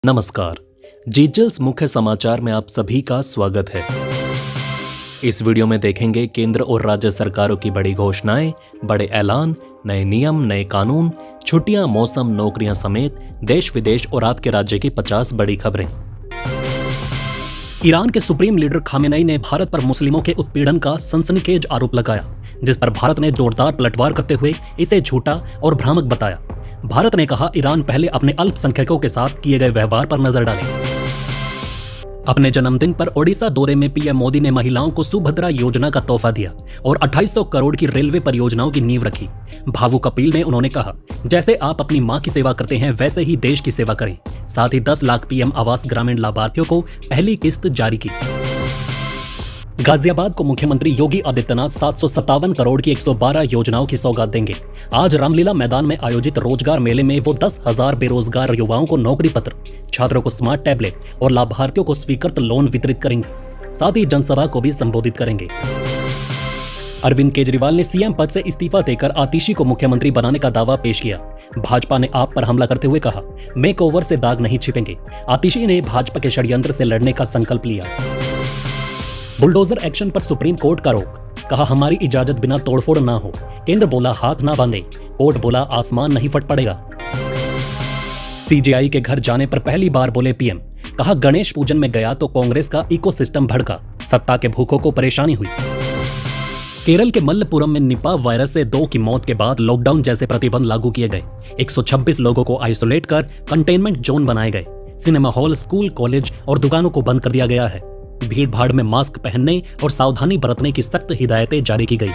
नमस्कार। जीजल्स मुख्य समाचार में आप सभी का स्वागत है। इस वीडियो में देखेंगे केंद्र और राज्य सरकारों की बड़ी घोषणाएं, बड़े ऐलान, नए नियम, नए कानून, छुट्टियां, मौसम, नौकरियां समेत देश विदेश और आपके राज्य की 50 बड़ी खबरें। ईरान के सुप्रीम लीडर खामेनेई ने भारत पर मुस्लिमों के उत्पीड़न का सनसनीखेज आरोप लगाया, जिस पर भारत ने जोरदार पलटवार करते हुए इसे झूठा और भ्रामक बताया। भारत ने कहा, ईरान पहले अपने अल्पसंख्यकों के साथ किए गए व्यवहार पर नजर डाले। अपने जन्मदिन पर ओडिशा दौरे में पीएम मोदी ने महिलाओं को सुभद्रा योजना का तोहफा दिया और 2800 करोड़ की रेलवे परियोजनाओं की नींव रखी। भावुक अपील में उन्होंने कहा, जैसे आप अपनी मां की सेवा करते हैं वैसे ही देश की सेवा करें। साथ ही 10 लाख पीएम आवास ग्रामीण लाभार्थियों को पहली किस्त जारी की। गाजियाबाद को मुख्यमंत्री योगी आदित्यनाथ 757 करोड़ की 112 योजनाओं की सौगात देंगे। आज रामलीला मैदान में आयोजित रोजगार मेले में वो 10,000 बेरोजगार युवाओं को नौकरी पत्र, छात्रों को स्मार्ट टैबलेट और लाभार्थियों को स्वीकृत लोन वितरित करेंगे। साथ ही जनसभा को भी संबोधित करेंगे। अरविंद केजरीवाल ने सीएम पद से इस्तीफा देकर आतिशी को मुख्यमंत्री बनाने का दावा पेश किया। भाजपा ने आप पर हमला करते हुए कहा, मेकओवर से दाग नहीं छिपेंगे। आतिशी ने भाजपा के षड्यंत्र से लड़ने का संकल्प लिया। बुलडोजर एक्शन पर सुप्रीम कोर्ट का रोक, कहा हमारी इजाजत बिना तोड़फोड़ ना हो। केंद्र बोला हाथ ना बांधे, कोर्ट बोला आसमान नहीं फट पड़ेगा। सीजेआई के घर जाने पर पहली बार बोले पीएम, कहा गणेश पूजन में गया तो कांग्रेस का इकोसिस्टम भड़का, सत्ता के भूखों को परेशानी हुई। केरल के मल्लपुरम में निपा वायरस से 2 की मौत के बाद लॉकडाउन जैसे प्रतिबंध लागू किए गए। 126 लोगों को आइसोलेट कर कंटेनमेंट जोन बनाए गए। सिनेमा हॉल, स्कूल, कॉलेज और दुकानों को बंद कर दिया गया है। भीड़ भाड़ में मास्क पहनने और सावधानी बरतने की सख्त हिदायतें जारी की गई।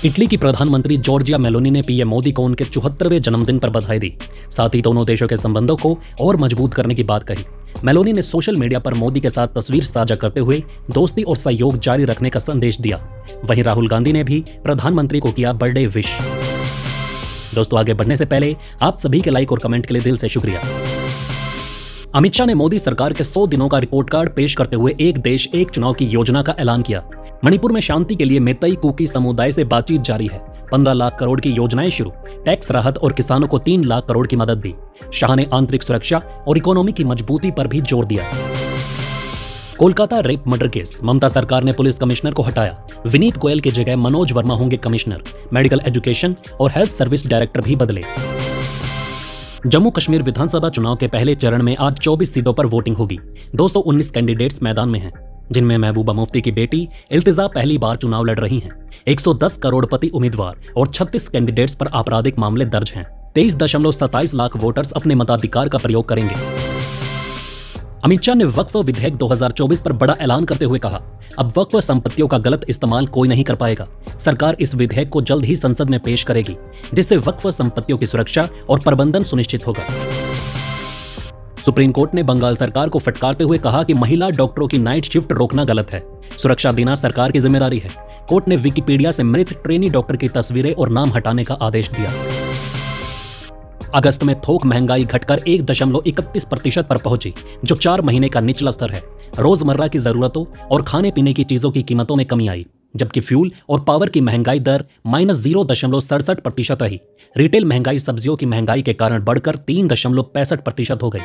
इटली की प्रधानमंत्री जॉर्जिया मेलोनी ने पीएम मोदी को उनके 74वें जन्मदिन पर बधाई दी। साथ ही दोनों देशों के संबंधों को और मजबूत करने की बात कही। मेलोनी ने सोशल मीडिया पर मोदी के साथ तस्वीर साझा करते हुए दोस्ती और सहयोग जारी रखने का संदेश दिया। वहीं राहुल गांधी ने भी प्रधानमंत्री को किया बर्थडे विश। दोस्तों, आगे बढ़ने से पहले आप सभी के लाइक और कमेंट के लिए दिल से शुक्रिया। अमित शाह ने मोदी सरकार के 100 दिनों का रिपोर्ट कार्ड पेश करते हुए एक देश एक चुनाव की योजना का ऐलान किया। मणिपुर में शांति के लिए मेतई कुकी समुदाय से बातचीत जारी है। 15 लाख करोड़ की योजनाएं शुरू, टैक्स राहत और किसानों को 3 लाख करोड़ की मदद दी। शाह ने आंतरिक सुरक्षा और इकोनॉमी की मजबूती पर भी जोर दिया। कोलकाता रेप मर्डर केस, ममता सरकार ने पुलिस कमिश्नर को हटाया। विनीत गोयल की जगह मनोज वर्मा होंगे कमिश्नर। मेडिकल एजुकेशन और हेल्थ सर्विस डायरेक्टर भी बदले। जम्मू कश्मीर विधानसभा चुनाव के पहले चरण में आज 24 सीटों पर वोटिंग होगी। 219 कैंडिडेट्स मैदान में हैं, जिनमें महबूबा मुफ्ती की बेटी इल्तिजा पहली बार चुनाव लड़ रही हैं। 110 करोड़पति उम्मीदवार और 36 कैंडिडेट्स पर आपराधिक मामले दर्ज हैं। 23.27 लाख वोटर्स अपने मताधिकार का प्रयोग करेंगे। अमित शाह ने वक्फ विधेयक 2024 पर बड़ा ऐलान करते हुए कहा, अब वक्फ संपत्तियों का गलत इस्तेमाल कोई नहीं कर पाएगा। सरकार इस विधेयक को जल्द ही संसद में पेश करेगी, जिससे वक्फ संपत्तियों की सुरक्षा और प्रबंधन सुनिश्चित होगा। सुप्रीम कोर्ट ने बंगाल सरकार को फटकारते हुए कहा कि महिला डॉक्टरों की नाइट शिफ्ट रोकना गलत है। सुरक्षा देना सरकार की जिम्मेदारी है। कोर्ट ने विकिपीडिया से मृत ट्रेनी डॉक्टर की तस्वीरें और नाम हटाने का आदेश दिया। अगस्त में थोक महंगाई घटकर 1.31% पर पहुंची, जो 4 महीने का निचला स्तर है। रोजमर्रा की जरूरतों और खाने पीने की चीजों की कीमतों में कमी आई, जबकि फ्यूल और पावर की महंगाई दर -0.67% रही। रिटेल महंगाई सब्जियों की महंगाई के कारण बढ़कर 3.65% हो गई।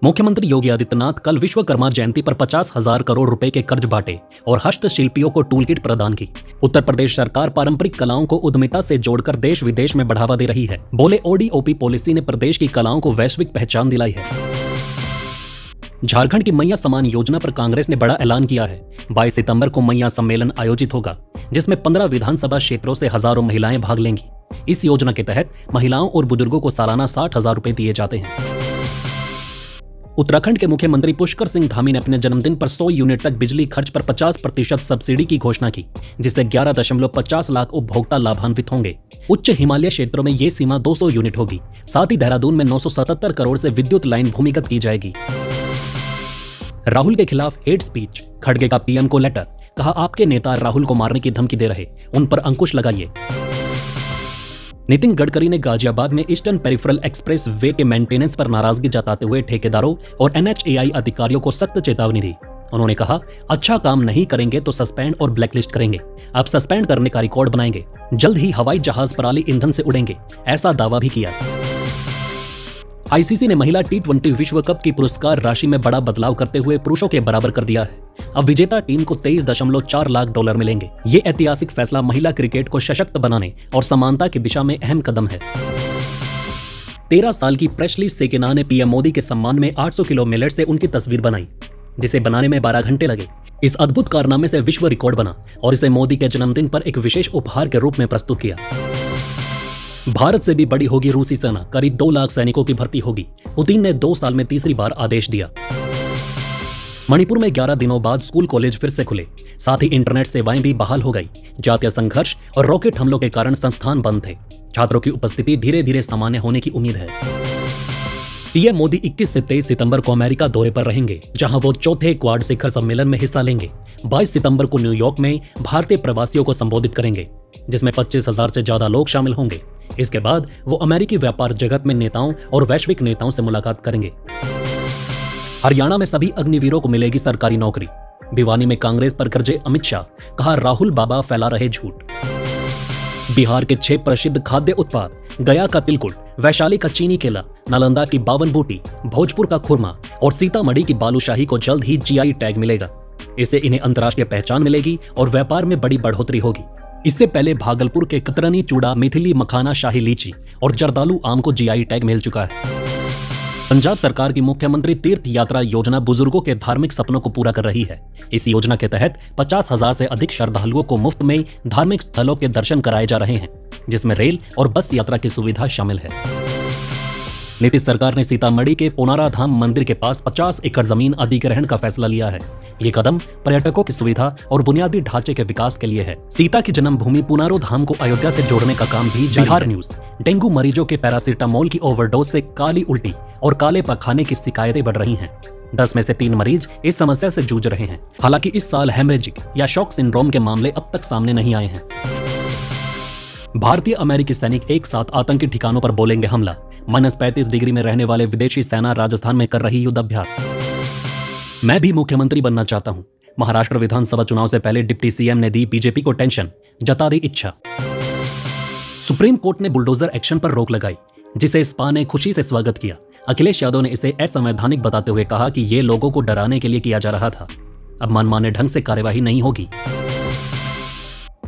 मुख्यमंत्री योगी आदित्यनाथ कल विश्वकर्मा जयंती पर 50,000 करोड़ रुपए के कर्ज बांटे और हस्तशिल्पियों को टूल किट प्रदान की। उत्तर प्रदेश सरकार पारंपरिक कलाओं को उद्यमिता से जोड़कर देश विदेश में बढ़ावा दे रही है। बोले, ओडीओपी पॉलिसी ने प्रदेश की कलाओं को वैश्विक पहचान दिलाई है। झारखंड की मैया सम्मान योजना पर कांग्रेस ने बड़ा ऐलान किया है। 22 सितंबर को मैया सम्मेलन आयोजित होगा, जिसमें 15 विधानसभा क्षेत्रों से हजारों महिलाएं भाग लेंगी। इस योजना के तहत महिलाओं और बुजुर्गों को सालाना 60,000 रुपए दिए जाते हैं। उत्तराखंड के मुख्यमंत्री पुष्कर सिंह धामी ने अपने जन्मदिन पर 100 यूनिट तक बिजली खर्च पर 50% सब्सिडी की घोषणा की, जिससे 11.50 लाख उपभोक्ता लाभान्वित होंगे। उच्च हिमालय क्षेत्रों में ये सीमा 200 यूनिट होगी। साथ ही देहरादून में 977 करोड़ से विद्युत लाइन भूमिगत की जाएगी। राहुल के खिलाफ हेट स्पीच, खड़गे का पीएम को लेटर, कहा आपके नेता राहुल को मारने की धमकी दे रहे, उन पर अंकुश लगाइए। नितिन गडकरी ने गाजियाबाद में ईस्टर्न पेरिफेरल एक्सप्रेस वे के मेंटेनेंस पर नाराजगी जताते हुए ठेकेदारों और एनएचएआई अधिकारियों को सख्त चेतावनी दी। उन्होंने कहा, अच्छा काम नहीं करेंगे तो सस्पेंड और ब्लैकलिस्ट करेंगे। अब सस्पेंड करने का रिकॉर्ड बनाएंगे। जल्द ही हवाई जहाज पराली ईंधन से उड़ेंगे, ऐसा दावा भी किया। आईसीसी ने महिला T20 विश्व कप की पुरस्कार राशि में बड़ा बदलाव करते हुए पुरुषों के बराबर कर दिया है। अब विजेता टीम को $23.4 लाख मिलेंगे। ये ऐतिहासिक फैसला महिला क्रिकेट को सशक्त बनाने और समानता की दिशा में अहम कदम है। 13 साल की प्रेस्ली सेकेना ने पीएम मोदी के सम्मान में 800 किलो मिलेट से उनकी तस्वीर बनाई, जिसे बनाने में 12 घंटे लगे। इस अद्भुत कारनामे से विश्व रिकॉर्ड बना और इसे मोदी के जन्मदिन पर एक विशेष उपहार के रूप में प्रस्तुत किया। भारत से भी बड़ी होगी रूसी सेना, करीब 2 लाख सैनिकों की भर्ती होगी। पुतिन ने 2 साल में तीसरी बार आदेश दिया। मणिपुर में 11 दिनों बाद स्कूल कॉलेज फिर से खुले, साथ ही इंटरनेट सेवाएं भी बहाल हो गई। जातीय संघर्ष और रॉकेट हमलों के कारण संस्थान बंद थे। छात्रों की उपस्थिति धीरे धीरे सामान्य होने की उम्मीद है। पीएम मोदी 21 से 23 सितंबर को अमेरिका दौरे पर रहेंगे, जहां वो चौथे क्वाड शिखर सम्मेलन में हिस्सा लेंगे। 22 सितंबर को न्यूयॉर्क में भारतीय प्रवासियों को संबोधित करेंगे, जिसमें 25,000 से ज्यादा लोग शामिल होंगे। इसके बाद वो अमेरिकी व्यापार जगत में नेताओं और वैश्विक नेताओं से मुलाकात करेंगे। हरियाणा में सभी अग्निवीरों को मिलेगी सरकारी नौकरी। भिवानी में कांग्रेस पर गरजे अमित शाह, कहा राहुल बाबा फैला रहे झूठ। बिहार के 6 प्रसिद्ध खाद्य उत्पाद, गया का तिलकुट, वैशाली का चीनी केला, नालंदा की 52 बूटी, भोजपुर का खुरमा और सीतामढ़ी की बालूशाही को जल्द ही जीआई टैग मिलेगा। इससे इन्हें अंतर्राष्ट्रीय पहचान मिलेगी और व्यापार में बड़ी बढ़ोतरी होगी। इससे पहले भागलपुर के कतरनी चूड़ा, मिथिली मखाना, शाही लीची और जर्दालू आम को जीआई टैग मिल चुका है। पंजाब सरकार की मुख्यमंत्री तीर्थ यात्रा योजना बुजुर्गों के धार्मिक सपनों को पूरा कर रही है। इस योजना के तहत 50,000 से अधिक श्रद्धालुओं को मुफ्त में धार्मिक स्थलों के दर्शन कराए जा रहे हैं, जिसमें रेल और बस यात्रा की सुविधा शामिल है। नीतीश सरकार ने सीतामढ़ी के पोनारा धाम मंदिर के पास 50 एकड़ जमीन अधिग्रहण का फैसला लिया है। ये कदम पर्यटकों की सुविधा और बुनियादी ढांचे के विकास के लिए है। सीता की जन्मभूमि पुनारो धाम को अयोध्या से जोड़ने का काम भी जारी है। बिहार न्यूज। डेंगू मरीजों के पैरासीटामोल की ओवरडोज से काली उल्टी और काले पखाने की शिकायतें बढ़ रही हैं। 10 में से 3 मरीज इस समस्या से जूझ रहे हैं। हालांकि इस साल हेमरेजिक या शॉक सिंड्रोम के मामले अब तक सामने नहीं आए हैं। भारतीय अमेरिकी सैनिक एक साथ आतंकी ठिकानों पर बोलेंगे हमला। -35 डिग्री में रहने वाले विदेशी सेना राजस्थान में कर रही युद्धाभ्यास। मैं भी मुख्यमंत्री बनना चाहता हूं। महाराष्ट्र विधानसभा चुनाव से पहले डिप्टी सीएम ने दी बीजेपी को टेंशन, जता दी इच्छा। सुप्रीम कोर्ट ने बुलडोजर एक्शन पर रोक लगाई, जिसे स्पा ने खुशी से स्वागत किया। अखिलेश यादव ने इसे असंवैधानिक बताते हुए कहा कि ये लोगों को डराने के लिए किया जा रहा था। अब मनमाने ढंग से कार्यवाही नहीं होगी।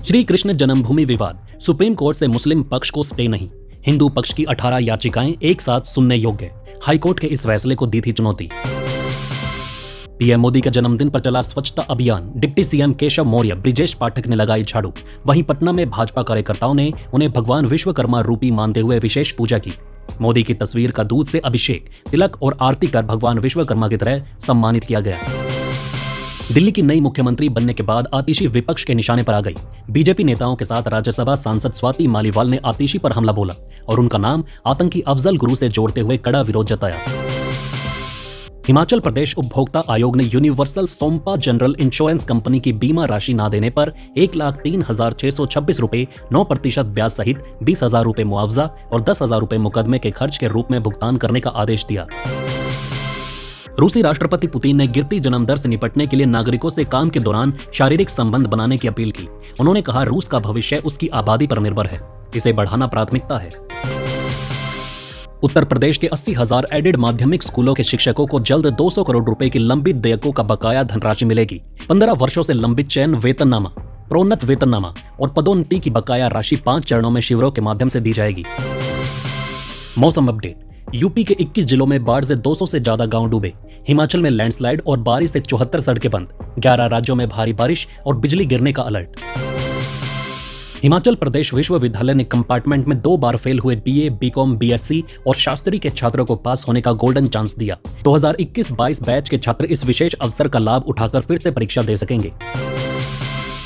श्री कृष्ण जन्मभूमि विवाद, सुप्रीम कोर्ट से मुस्लिम पक्ष को स्टे नहीं। हिंदू पक्ष की 18 याचिकाएं एक साथ सुनने योग्य। हाईकोर्ट के इस फैसले को दी थी चुनौती। पीएम मोदी के जन्मदिन पर चला स्वच्छता अभियान। डिप्टी सीएम केशव मौर्य, ब्रिजेश पाठक ने लगाई झाड़ू। वहीं पटना में भाजपा कार्यकर्ताओं ने उन्हें भगवान विश्वकर्मा रूपी मानते हुए विशेष पूजा की। मोदी की तस्वीर का दूध से अभिषेक, तिलक और आरती कर भगवान विश्वकर्मा की तरह सम्मानित किया गया। दिल्ली की नई मुख्यमंत्री बनने के बाद आतिशी विपक्ष के निशाने पर आ गई। बीजेपी नेताओं के साथ राज्यसभा सांसद स्वाति मालीवाल ने आतिशी पर हमला बोला और उनका नाम आतंकी अफजल गुरु से जोड़ते हुए कड़ा विरोध जताया। हिमाचल प्रदेश उपभोक्ता आयोग ने यूनिवर्सल सोमपा जनरल इंश्योरेंस कंपनी की बीमा राशि न देने पर 1,03,626 रुपए 9% ब्याज सहित 20,000 रुपए मुआवजा और 10,000 रुपए मुकदमे के खर्च के रूप में भुगतान करने का आदेश दिया। रूसी राष्ट्रपति पुतिन ने गिरती जन्म दर से निपटने के लिए नागरिकों से काम के दौरान शारीरिक संबंध बनाने की अपील की। उन्होंने कहा, रूस का भविष्य उसकी आबादी पर निर्भर है, इसे बढ़ाना प्राथमिकता है। उत्तर प्रदेश के 80,000 एडेड माध्यमिक स्कूलों के शिक्षकों को जल्द 200 करोड़ रुपए की लंबित देयकों का बकाया धनराशि मिलेगी। 15 वर्षों से लंबित चयन वेतननामा, प्रोन्नत वेतननामा और पदोन्नति की बकाया राशि 5 चरणों में शिविरों के माध्यम से दी जाएगी। मौसम अपडेट। यूपी के 21 जिलों में बाढ़ से 200 से ज्यादा गांव डूबे। हिमाचल में लैंडस्लाइड और बारिश से 74 सड़कें बंद। 11 राज्यों में भारी बारिश और बिजली गिरने का अलर्ट। हिमाचल प्रदेश विश्वविद्यालय ने कंपार्टमेंट में 2 बार फेल हुए बीए, बीकॉम, बीएससी और शास्त्री के छात्रों को पास होने का गोल्डन चांस दिया। 2021-22 बैच के छात्र इस विशेष अवसर का लाभ उठाकर फिर से परीक्षा दे सकेंगे।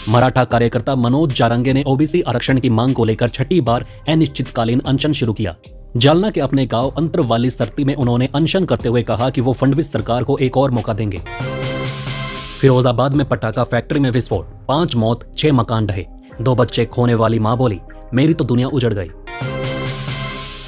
मराठा कार्यकर्ता मनोज जारंगे ने ओबीसी आरक्षण की मांग को लेकर 6ठी बार अनिश्चितकालीन अनशन शुरू किया। जालना के अपने गांव अंतरवाली सरती में उन्होंने अनशन करते हुए कहा कि वो फडणवीस सरकार को एक और मौका देंगे। फिरोजाबाद में पटाखा फैक्ट्री में विस्फोट, 5 मौत, 6 मकान ढहे। 2 बच्चे खोने वाली मां बोली, मेरी तो दुनिया उजड़ गई।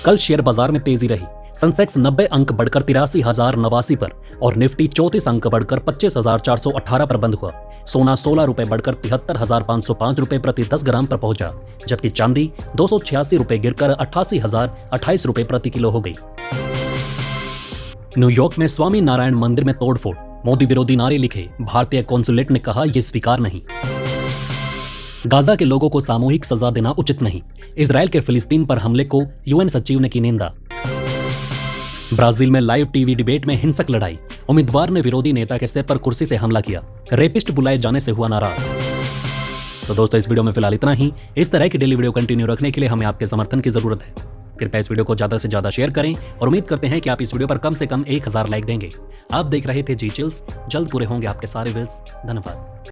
कल शेयर बाजार में तेजी रही। सेंसेक्स 90 अंक बढ़कर 83,089 पर और निफ्टी 34 अंक बढ़कर 25,418 पर बंद हुआ। सोना 16 रुपए बढ़कर 73,505 रुपए प्रति 10 ग्राम पर पहुंचा, जबकि चांदी 286 रुपए गिरकर 88,028 रुपए प्रति किलो हो गई। न्यूयॉर्क में स्वामी नारायण मंदिर में तोड़फोड़, मोदी विरोधी नारे लिखे, भारतीय कॉन्सुलेट ने कहा यह स्वीकार नहीं। गाजा के लोगों को सामूहिक सजा देना उचित नहीं, इजरायल के फिलिस्तीन पर हमले को यूएन सचिव ने की निंदा। ब्राजील में लाइव टीवी डिबेट में हिंसक लड़ाई, उम्मीदवार ने विरोधी नेता के सिर पर कुर्सी से हमला किया, रेपिस्ट बुलाए जाने से हुआ नाराज। तो दोस्तों, इस वीडियो में फिलहाल इतना ही। इस तरह की डेली वीडियो कंटिन्यू रखने के लिए हमें आपके समर्थन की जरूरत है। कृपया इस वीडियो को ज्यादा से ज्यादा शेयर करें और उम्मीद करते हैं कि आप इस वीडियो पर कम से कम 1000 लाइक देंगे। आप देख रहे थे जी चिल्स, जल्द पूरे होंगे आपके सारे विल्स। धन्यवाद।